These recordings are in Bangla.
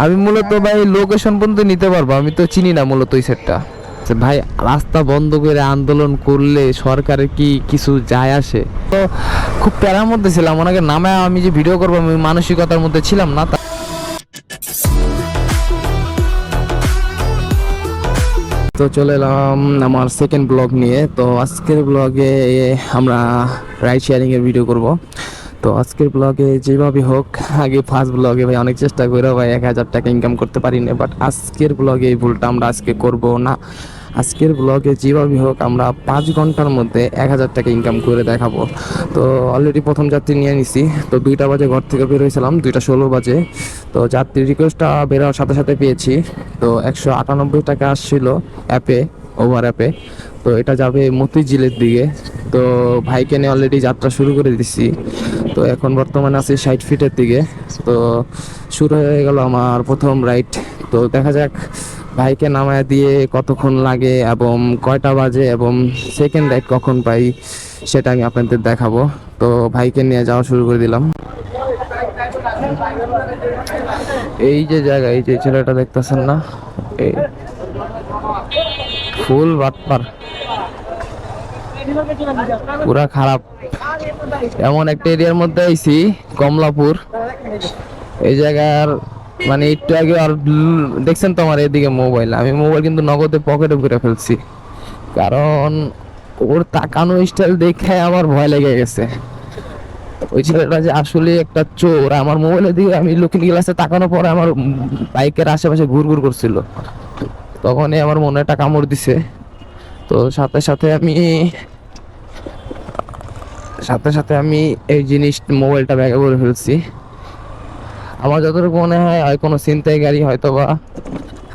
আমি মূলত ভাই লোকেশন পর্যন্ত নিতে পারবো, আমি তো চিনি না মূলত ওই সেটটা। ভাই রাস্তা বন্ধ করে আন্দোলন করলে সরকারের কি কিছু যায় আসে? তো খুব প্যারার মধ্যে ছিলাম, ওনাকে নামে আমি যে ভিডিও করবো আমি মানসিকতার মধ্যে ছিলাম না। তো চলে এলাম আমার সেকেন্ড ব্লগ নিয়ে। তো আজকের ব্লগে আমরা রাইড শেয়ারিং এর ভিডিও করব। তো আজকের ব্লগে যেভাবে হোক, আগে ফার্স্ট ব্লগে ভাই অনেক চেষ্টা করে ভাই 1000 টাকা ইনকাম করতে পারি না, বাট আজকের ব্লগে এই ভুলটা আমরা আজকে করব না। আজকের ব্লগে যেভাবে হোক আমরা 5 ঘন্টার মধ্যে 1000 টাকা ইনকাম করে দেখাবো। তো অলরেডি প্রথম যাত্রী নিয়ে নিছি। তো 2টা বাজে ঘর থেকে বের হয়েছিলাম, 2টা 16 বাজে। তো যাত্রীর রিকোয়েস্টটা বের হওয়ার সাথে সাথে পেয়েছি। তো 198 টাকা আসছিল অ্যাপে, ওভার অ্যাপে। তো এটা যাবে মতিঝিলের দিকে। তো ভাইকে নিয়ে অলরেডি যাত্রা শুরু করে দিচ্ছি। তো এখন বর্তমানে আছি 60 ফিটের দিকে। তো শুরু হয়ে গেল আমার প্রথম রাইড। তো দেখা যাক ভাইকে নামায় দিয়ে কতক্ষণ লাগে এবং কয়টা বাজে এবং সেকেন্ড রাইড কখন পাই সেটা আমি আপনাদের দেখাবো। তো ভাইকে নিয়ে যাওয়া শুরু করে দিলাম। এই যে জায়গা, এই যে ছেলেটা দেখতেছেন না, এই ফুল বাটপার, পুরা খারাপ। এমন একটা এরিয়ার মধ্যে আইছি, কমলাপুর। এই জায়গার মানে একটু আগে আর দেখছেন তো আমার এদিকে মোবাইল, আমি মোবাইল কিন্তু নগদে পকেটে করে ফেলছি, কারণ ওর তাকানো স্টাইল দেখে আমার ভয় লেগে গেছে। ওই ছেলেটা যে আসলে একটা চোর, আমার মোবাইলের দিকে আমি লুকিং গ্লাসে তাকানোর পরে আমার বাইকের আশেপাশে ঘুরঘুর করছিল, তখনই আমার মনে একটা কামড় দিছে। তো সাথে সাথে আমি এই জিনিস মোবাইলটা ব্যাগে করে ফেলছি। আমার যতটুকু মনে হয় কোনো ছিনতাই গাড়ি হয়তো বা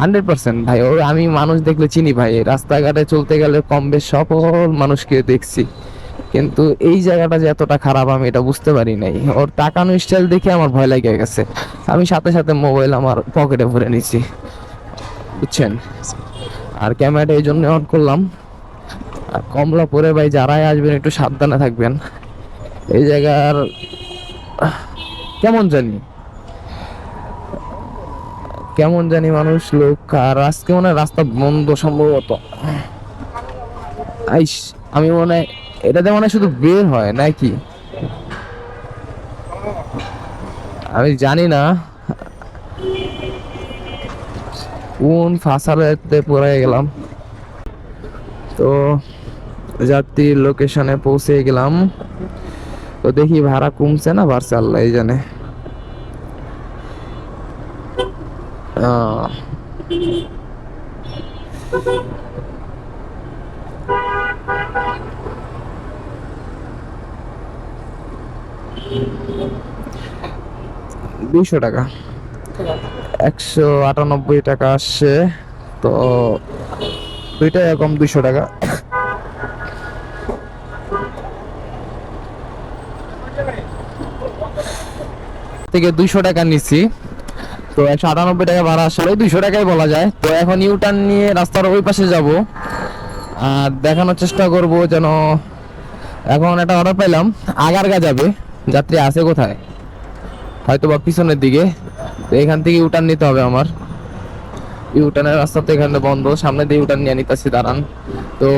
100% ভাই। ওর আমি মানুষ দেখলে চিনি ভাই, রাস্তাঘাটে চলতে গেলে কম বেশ সকল মানুষকে দেখছি, কিন্তু এই জায়গাটা যে এতটা খারাপ আমি এটা বুঝতে পারি নাই। ওর তাকানো স্টাইল দেখে আমার ভয় লেগে গেছে, আমি সাথে সাথে মোবাইল আমার পকেটে ভরে নিছি, বুঝছেন। আর ক্যামেরাটা এই জন্য অন করলাম। আর কমলাপুরে ভাই যারাই আসবেন একটু সাবধানে থাকবেন। এই জায়গার কেমন জানি মানুষ লোক, আর আজকে মনে হয় রাস্তা বন্ধ সম্ভবত। আইস, আমি মনে হয় এটাতে মনে হয় শুধু বের হয় নাকি, আমি জানি না। কোন ফাঁসাতে পড়ে গেলাম। তো যাত্রীর লোকেশনে পৌঁছে গেলাম। তো দেখি ভাড়া কমছে না বাড়ছে, আল্লাহ জানে। 200 টাকা, 198 টাকা আসছে। তো দুইটাই এরকম 200 টাকা। থেকে 200 টাকা নিচ্ছি। তো 198 টাকা ভাড়া, আসলে 200 টাকাই বলা যায়। তো এখন ইউটার্ন নিয়ে রাস্তার ওই পাশে যাব আর দেখানোর চেষ্টা করব যেন। এখন একটা অর্ডার পাইলাম, আগারগা যাবে। যাত্রী আছে কোথায়, হয়তো বা পিছনের দিকে। তো এখান থেকে ইউটার্ন নিতে হবে আমার। ইউটার্নের রাস্তা তো এখানে বন্ধ, সামনে দিয়ে ইউটার্ন নিয়ে নিতেছি, দাঁড়ান। তো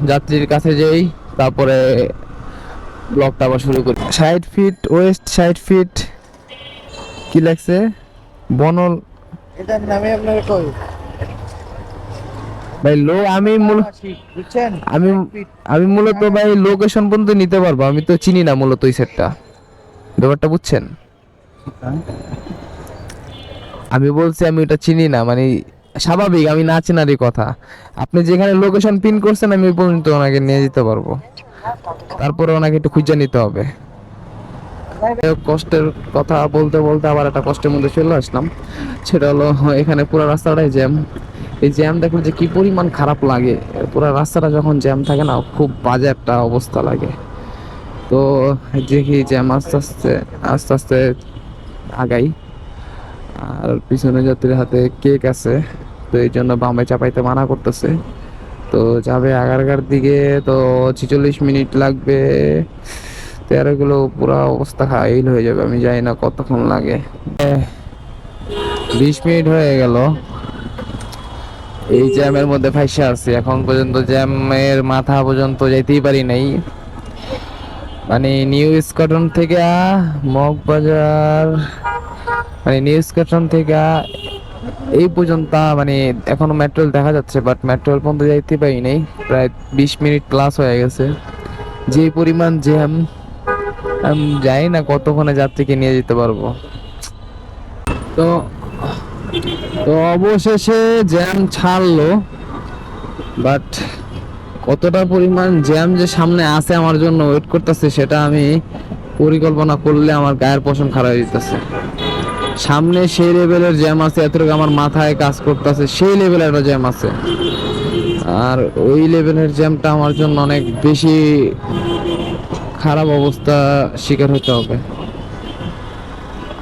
যাত্রীর কাছে যেই তারপরে ব্লগটা আবার শুরু করি। 60 ফিট ওয়েস্ট, 60 ফিট কি লাগছে বনল এটার নামে আপনাকে কই ভাই লো। বুঝছেন? আমি আমি মূলত ভাই লোকেশন পর্যন্ত নিতে পারবো, আমি তো চিনি না মূলত ওই সেটটা, ব্যাপারটা বুঝছেন। আমি বলছি আমি এটা চিনি না, মানে স্বাভাবিক আমি না চেনারই কথা। আপনি যেখানে লোকেশন পিন করছেন আমি ওই পর্যন্ত ওনাকে নিয়ে যেতে পারবো, তারপরে ওনাকে একটু খুঁজে নিতে হবে। কষ্টের কথা বলতে বলতে আবার একটা কষ্টের মধ্যে চলে আসলাম। সেটা হলো এখানে পুরো রাস্তাটাই জ্যাম। এই জ্যাম দেখলে যে কি পরিমাণ খারাপ লাগে, পুরো রাস্তাটা যখন জ্যাম থাকে না খুব বাজে একটা অবস্থা লাগে। তো দেখি জ্যাম আস্তে আস্তে আস্তে আস্তে আগাই। আর পিছনে যাত্রীর হাতে কেক আছে, তো এই জন্য বামে চাপাইতে মানা করতেছে। তো যাবে আগারগার দিকে, তো 46 মিনিট লাগবে। তেরোগুলো পুরো অবস্থা খাইল হয়ে যাবে, আমি জানি না কতক্ষণ লাগে। 20 মিনিট হয়ে গেল এই জ্যামের মধ্যে ফাইসা আছি, এখন পর্যন্ত জ্যামের মাথা পর্যন্ত যেতেই পারি নাই। মানে নিউ স্কটন থেকে মগবাজার, মানে নিউ স্কটন থেকে এই পর্যন্ত মানে এখনো মেট্রো দেখা যাচ্ছে, বাট মেট্রো পর্যন্ত যাইতে পারি নাই। প্রায় 20 মিনিট প্লাস হয়ে গেছে। যে পরিমাণ জ্যাম, আমি জানি না কতক্ষণে যাত্রীকে নিয়ে যেতে পারবো। তো তো অবশেষে জ্যাম ছাড়লো, বাট কতটা পরিমাণ জ্যাম যে সামনে আছে আমার জন্য ওয়েট করতেছে সেটা আমি পরিকল্পনা করলে আমার গায়ের পশম খারাপ হয়ে যেতেছে। সামনে সেই লেভেলের জ্যাম আছে, এতটুকু আমার মাথায় কাজ করতেছে, সেই লেভেলের একটা জ্যাম আছে। আর ওই লেভেলের জ্যামটা আমার জন্য অনেক বেশি খারাপ অবস্থা শিকার হতে হবে।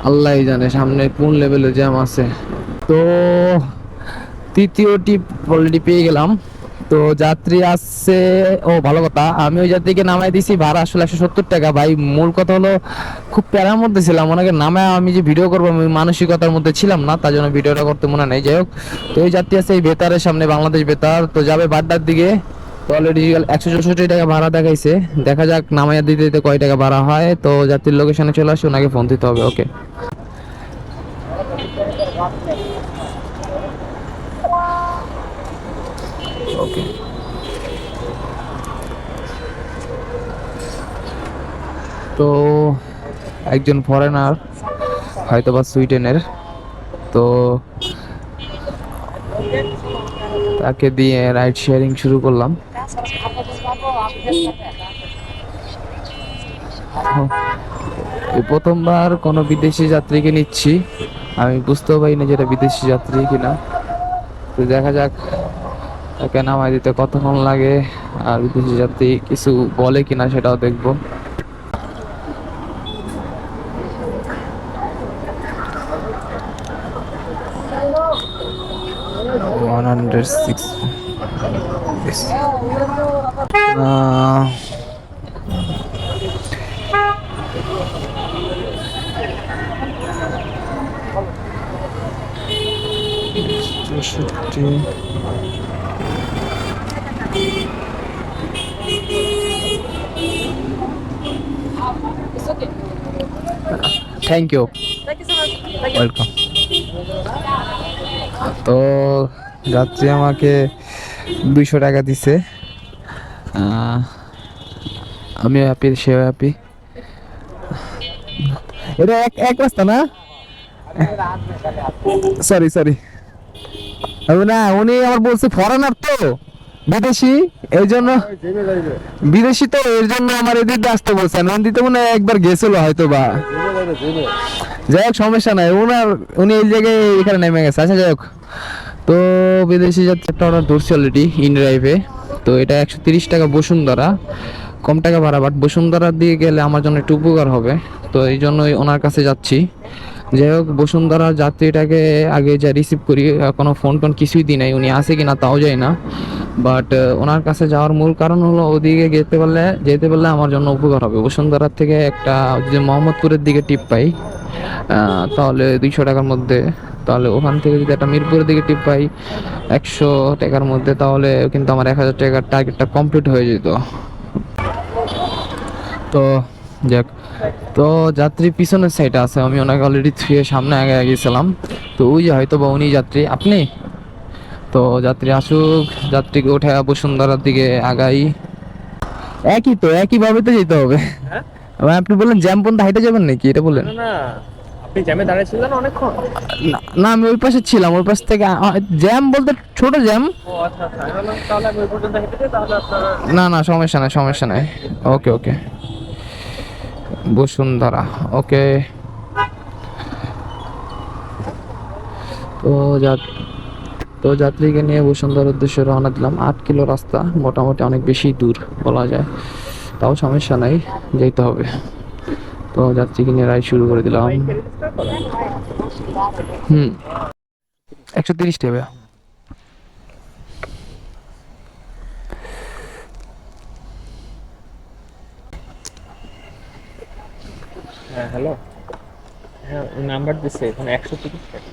আল্লাহই জানে সামনে কোন লেভেলের জ্যাম আছে। তো তৃতীয় টিপ অলরেডি পেয়ে গেলাম। তো যাত্রী আসছে, ও ভালো কথা, আমি ওই যাত্রীকে নামাই দিছি, ভাড়া আসলে 170 টাকা। ভাই মূল কথা হলো খুব প্যারার মধ্যে ছিলাম, ওনাকে নামায় আমি যে ভিডিও করবো আমি মানসিকতার মধ্যে ছিলাম না, তার জন্য ভিডিওটা করতে মনে নেই। যাই হোক, তো এই যাত্রী আছে এই বেতারের সামনে, বাংলাদেশ বেতার, তো যাবে বাড্ডার দিকে। তো অলরেডি 164 টাকা ভাড়া দেখাইছে, দেখা যাক নামাইয়া দিতে দিতে কয় টাকা ভাড়া হয়। তো যাত্রীর লোকেশনে চলে আসে, ওনাকে ফোন দিতে হবে। ওকে, ওকে। তো একজন ফরেনার, হয়তোবা সুইডেনের, তো তাকে দিয়ে রাইড শেয়ারিং শুরু করলাম। এই প্রথমবার কোনো বিদেশি যাত্রীকে নিচ্ছি, আমি বুঝতেও পারি না যেটা বিদেশি যাত্রী কিনা। তো দেখা যাক তাকে নামাই দিতে কতক্ষণ লাগে, আর বিদেশি যাত্রী কিছু বলে কিনা সেটাও দেখবো। 106 থ্যাংক ইউ, ওয়েলকাম। তো যাত্রী আমাকে 200 টাকা দিছে, আমিও হ্যাপি, সেও হ্যাপি। এটা এক রাস্তা না, সরি সরি, না উনি আমার বলছে ফরেনার তো, বিদেশি, এই জন্য বিদেশি তো এর জন্য আমার এদিক দিয়ে আসতে বলছেন। দিতে মনে হয় একবার গেছিল হয়তো বা, যাই হোক সমস্যা নাই, উনি এই জায়গায় এখানে নেমে গেছে। আচ্ছা যাই হোক, তো বিদেশি যাত্রীটা অর্ডার ধরছি অলরেডি ইন ড্রাইভে। তো এটা 130 টাকা বসুন্ধরা, কম টাকা ভাড়া, বাট বসুন্ধরার দিয়ে গেলে আমার জন্য একটু উপকার হবে, তো এই জন্যই ওনার কাছে যাচ্ছি। যাই হোক, বসুন্ধরার যাত্রীটাকে আগে যা রিসিভ করি, কোনো ফোন টোন কিছুই দিই নাই, উনি আসে কিনা তাও যায় না। বাট ওনার কাছে যাওয়ার মূল কারণ হলো ওদিকে যেতে পারলে আমার জন্য উপকার হবে। বসুন্ধরার থেকে একটা যদি মোহাম্মদপুরের দিকে টিপ পাই, তাহলে 200 টাকার মধ্যে, তাহলে ওখান থেকে যদি একটা মিরপুরের দিকে টিপ পাই 100 টাকার মধ্যে, তাহলে কিন্তু আমার 1000 টাকার টার্গেটটা কমপ্লিট হয়ে যেত। তো যাক, তো যাত্রী পিছনের সাইডে আছে, আমি ওনাকে অলরেডি থুয়ে সামনে আগে গেছিলাম। তো ওই যে হয়তো বা উনি যাত্রী, আপনি তো যাত্রী আসুক, যাত্রীকে উঠে বসুন্ধরার দিকে আগাই। একই তো, একই ভাবে তো যেতে হবে। হ্যাঁ? আপনি বললেন জ্যাম পর্যন্ত হাইটে যাবেন নাকি, এটা বললেন? না না, আপনি জ্যামে দাঁড়িয়েছিলেন অনেকক্ষণ। না না, আমি ওই পাশে ছিলাম, ওই পাশ থেকে জ্যাম বলতে ছোট জ্যাম। ও আচ্ছা আচ্ছা, আমি বললাম তাহলে আমি ওই পর্যন্ত হেঁটে যাই, তাহলে আপনারা। না না, সমস্যা নাই, সমস্যা নাই। ওকে ওকে, বসুন্ধরা, ওকে। তো তো যাত্রীকে নিয়ে বসুন্ধরার উদ্দেশ্যে রওনা দিলাম। 8 কিলো রাস্তা, মোটামুটি অনেক বেশি দূর বলা যায়, তাও সমস্যা নাই, যেতে হবে। তো যাত্রীকে নিয়ে রাইড শুরু করে দিলাম। 130 টাকা। হ্যাঁ হ্যালো, হ্যাঁ নাম্বার দিচ্ছে, এখানে 130 টাকা।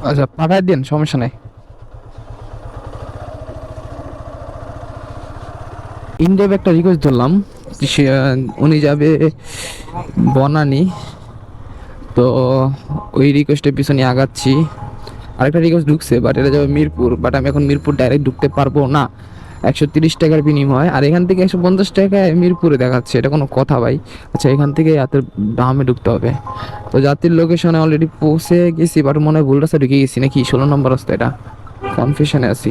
আচ্ছা পাঠাই দিন, সমস্যা নেই। ইনডেপ একটা রিকোয়েস্ট ধরলাম, উনি যাবে বনানী, তো ওই রিকোয়েস্টের পিছনে আগাচ্ছি। আরেকটা রিকোয়েস্ট ঢুকছে, বাট এটা যাবে মিরপুর, বাট আমি এখন মিরপুর ডাইরেক্ট ঢুকতে পারবো না। 130 টাকার বিনিময়, আর এখান থেকে 150 টাকায় মিরপুরে দেখাচ্ছে, এটা কোনো কথা ভাই? আচ্ছা এখান থেকে রাতের দামে ঢুকতে হবে। তো যাত্রীর লোকেশনে অলরেডি পৌঁছে গেছি, বাট মনে হয় ভুল রাস্তা ঢুকে গেছি নাকি, 16 নম্বর রাস্তা, এটা কনফিউশনে আছি।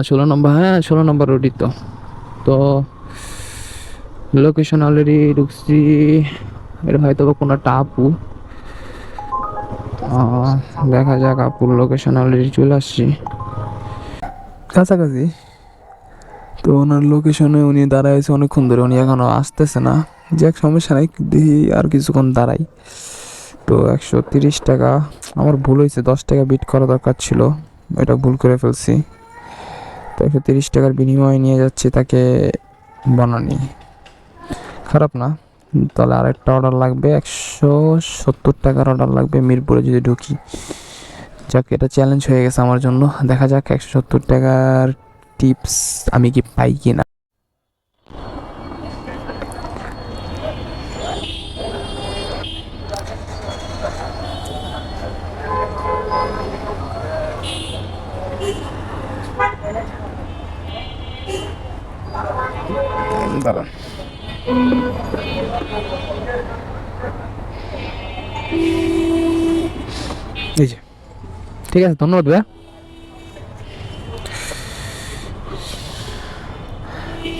16 নম্বর, হ্যাঁ 16 নম্বর রোডই তো। তো লোকেশন অলরেডি ঢুকছি, এটা হয়তো বা কোনো একটা আপু। দেখা যাক, আপুর লোকেশন অলরেডি চলে আসছি কাছাকাছি। তো ওনার লোকেশনে উনি দাঁড়ায় আছে অনেকক্ষণ ধরে, উনি এখনো আসতেছে না। যাক সমস্যা নাই, দেখি আর কিছুক্ষণ দাঁড়াই। তো 130 টাকা, আমার ভুল হয়েছে, 10 টাকা বিট করা দরকার ছিল, এটা ভুল করে ফেলছি। তো 130 টাকার বিনিময়ে নিয়ে যাচ্ছি তাকে বনানী, খারাপ না। তাহলে আরেকটা অর্ডার লাগবে, 170 টাকার অর্ডার লাগবে মিরপুরে যদি ঢুকি। যাক এটা চ্যালেঞ্জ হয়ে গেছে আমার জন্য, দেখা যাক 170 টাকার টিপস আমি কি পাই কিনা। দাঁড়ান, এই যে ঠিক আছে, ধন্যবাদ ভাইয়া।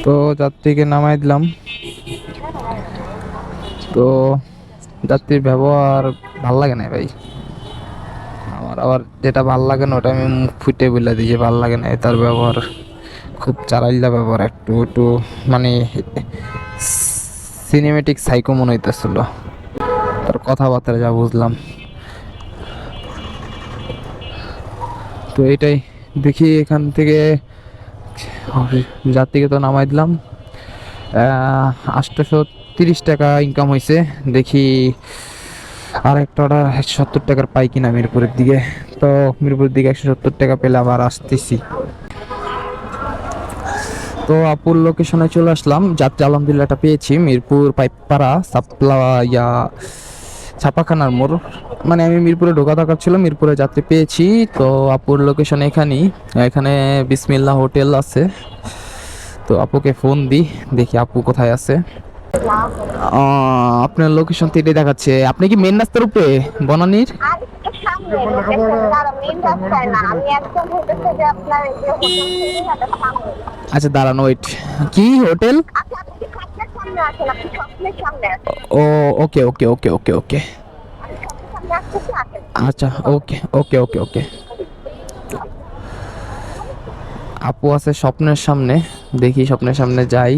তো যাত্রীকে নামাই দিলাম। তো যাত্রীর ব্যবহার ভাল লাগে না ভাই আমার, আবার যেটা ভাল লাগে না ওটা আমি মুখ ফুটে বলে দিই যে ভাল লাগে না, তার ব্যবহার খুব চালাইলা ব্যবহার, একটু একটু মানে সিনেমেটিক সাইকো মনে হইতেছিল তার কথাবার্তা যা বুঝলাম। তো এটাই দেখি, এখান থেকে যাত্রীকে তো নামাই দিলাম, 830 টাকা ইনকাম হয়েছে। দেখি আর একটা অর্ডার 170 টাকার পাই কিনা মিরপুরের দিকে। তো মিরপুরের দিকে 170 টাকা পেলে আবার আসতেছি। তো আপুর লোকেশনে চলে আসলাম, যাত্রী আলহামদুলিল্লাহ একটা পেয়েছি, মিরপুর পাইকপাড়া ছাপাখানার মোড়, মানে আমি মিরপুরে ঢোকা দরকার ছিল, মিরপুরে যাত্রী পেয়েছি। তো আপুর লোকেশন এখানেই, এখানে বিসমিল্লাহ হোটেল আছে। তো আপুকে ফোন দিই, দেখি আপু কোথায় আছে। আপনার লোকেশন তো এটাই দেখাচ্ছে। আপনি কি মেন রাস্তার উপরে বনানীর? আমি তো সামনে লোকেশন দাঁড়া মেইন রাস্তায় না, আমি একদম হইতেছে যে আপনার এই যে হোটেল সিরিয়াটা সামনে। আচ্ছা দাঁড়ান, ওয়েট, কি হোটেল? আচ্ছা আপনি কি স্বপ্নের সামনে আছেন? আপনি স্বপ্নের সামনে আছেন? ও ওকে ওকে ওকে ওকে ওকে, আমি স্বপ্নের সামনে আসতেছি, আসেন। আচ্ছা ওকে ওকে ওকে ওকে। আপু আছে স্বপ্নের সামনে, দেখি স্বপ্নের সামনে যাই।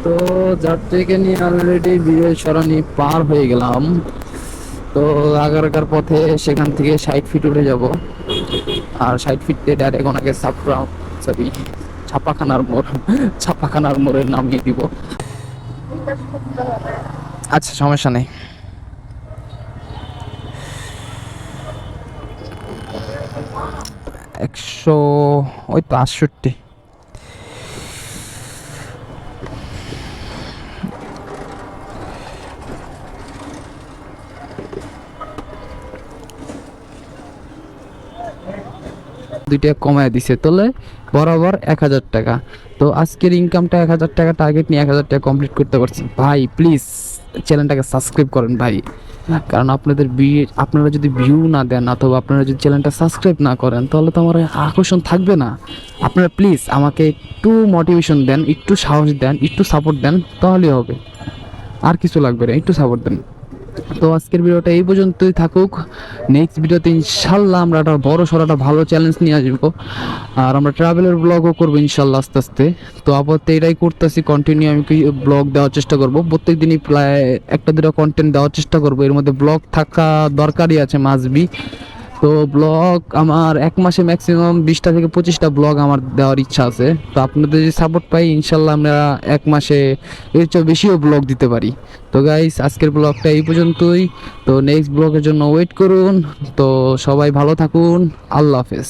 তো যাত্রীকে নিয়ে অলরেডি বিজয় সরণি পার হয়ে গেলাম। তো আগারগার পথে সেখান থেকে 60 ফিট উঠে যাব, আর 60 ফিট দিয়ে ডাইরেক্ট ওনাকে ছাপাখানার মোড়ে নামিয়ে দিব। আচ্ছা সমস্যা নেই। একশো, ওই তো 68। দুইটা কমায় দিছে, তোলে বরাবর 1000 টাকা। তো আজকের ইনকামটা 1000 টাকা টার্গেট নিয়ে 1000 টাকা কমপ্লিট করতে পারছি। ভাই প্লিজ চ্যানেলটাকে সাবস্ক্রাইব করেন ভাই, কারণ আপনারা যদি ভিউ না দেন অথবা আপনারা যদি চ্যানেলটা সাবস্ক্রাইব না করেন তাহলে তো আমার আকর্ষণ থাকবে না। আপনারা প্লিজ আমাকে একটু মোটিভেশন দেন, একটু সাহস দেন, একটু সাপোর্ট দেন, তাহলেই হবে, আর কিছু লাগবে না, একটু সাপোর্ট দেন। তো আজকের ভিডিওটা এই পর্যন্তই থাকুক। নেক্সট ভিডিওতে ইনশাল্লাহ আমরা একটা বড় সড়ো একটা ভালো চ্যালেঞ্জ নিয়ে আসবো, আর আমরা ট্রাভেলের ব্লগও করবো ইনশাল্লাহ আস্তে আস্তে। তো আপাতত এটাই করতেছি, কন্টিনিউ আমি ব্লগ দেওয়ার চেষ্টা করব, প্রত্যেক দিনই প্রায় একটা দুটো কন্টেন্ট দেওয়ার চেষ্টা করব। এর মধ্যে ব্লগ থাকা দরকারই আছে, মাস্ট বি। তো ব্লগ আমার এক মাসে ম্যাক্সিমাম 20টা থেকে 25টা ব্লগ আমার দেওয়ার ইচ্ছা আছে। তো আপনাদের যদি সাপোর্ট পাই ইনশাল্লাহ আমরা এক মাসে এর চেয়ে বেশিও ব্লগ দিতে পারি। তো গাইস আজকের ব্লগটা এই পর্যন্তই। তো নেক্সট ব্লগের জন্য ওয়েট করুন। তো সবাই ভালো থাকুন, আল্লাহ হাফেজ।